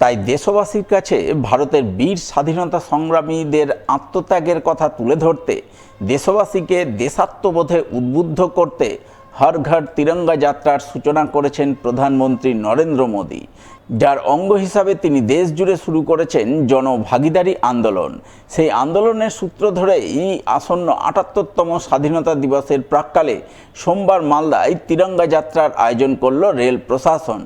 তাই দেশবাসীর কাছে ভারতের বীর স্বাধীনতা সংগ্রামীদের আত্মত্যাগের কথা তুলে ধরতে, দেশবাসীকে দেশাত্মবোধে উদ্বুদ্ধ করতে হর ঘর তিরঙ্গা যাত্রার সূচনা করেছেন প্রধানমন্ত্রী নরেন্দ্র মোদী, যার অঙ্গ হিসাবে তিনি দেশ জুড়ে শুরু করেছেন জনভাগিদারি আন্দোলন। সেই আন্দোলনের সূত্র ধরেই আসন্ন ৭৮তম স্বাধীনতা দিবসের প্রাক্কালে সোমবার মালদায় তিরঙ্গা যাত্রার আয়োজন করল রেল প্রশাসন।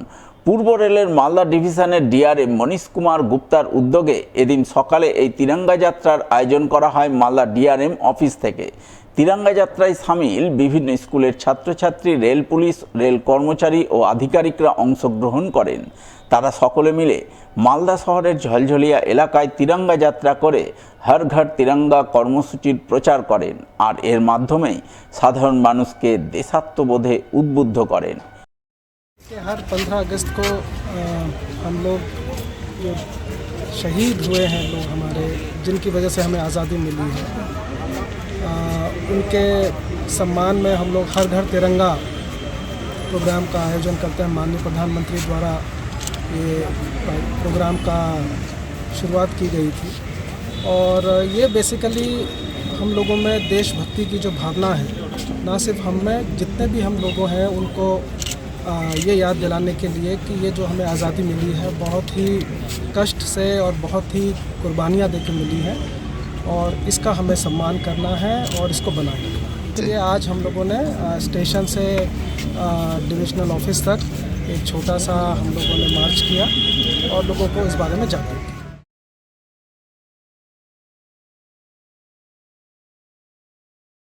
পূর্ব রেলের মালদা ডিভিশনের ডিআরএম মনীশ কুমার গুপ্তার উদ্যোগে এদিন সকালে এই তিরঙ্গা যাত্রার আয়োজন করা হয় মালদা ডিআরএম অফিস থেকে। তিরঙ্গা যাত্রায় সামিল বিভিন্ন স্কুলের ছাত্রছাত্রী, রেল পুলিশ, রেল কর্মচারী ও আধিকারিকরা অংশগ্রহণ করেন। তারা সকলে মিলে মালদা শহরের ঝলঝলিয়া এলাকায় তিরঙ্গা যাত্রা করে হর ঘর তিরঙ্গা কর্মসূচির প্রচার করেন আর এর মাধ্যমেই সাধারণ মানুষকে দেশাত্মবোধে উদ্বুদ্ধ করেন। हर 15 अगस्त को हम लोग जो शहीद हुए हैं लोग हमारे, जिनकी वजह से हमें आज़ादी मिली है, उनके सम्मान में हम लोग हर घर तिरंगा प्रोग्राम का आयोजन करते हैं। माननीय प्रधानमंत्री द्वारा ये प्रोग्राम का शुरुआत की गई थी और ये बेसिकली हम लोगों में देशभक्ति की जो भावना है, ना सिर्फ हम में, जितने भी हम लोगों हैं उनको ये याद दिलाने के लिए कि ये जो हमें आज़ादी मिली है बहुत ही कष्ट से और बहुत ही कुर्बानियाँ देके मिली है और इसका हमें सम्मान करना है और इसको बनाए रखना है। इसलिए आज हम लोगों ने स्टेशन से डिविजनल ऑफिस तक एक छोटा सा हम लोगों ने मार्च किया और लोगों को इस बारे में जागरूक किया।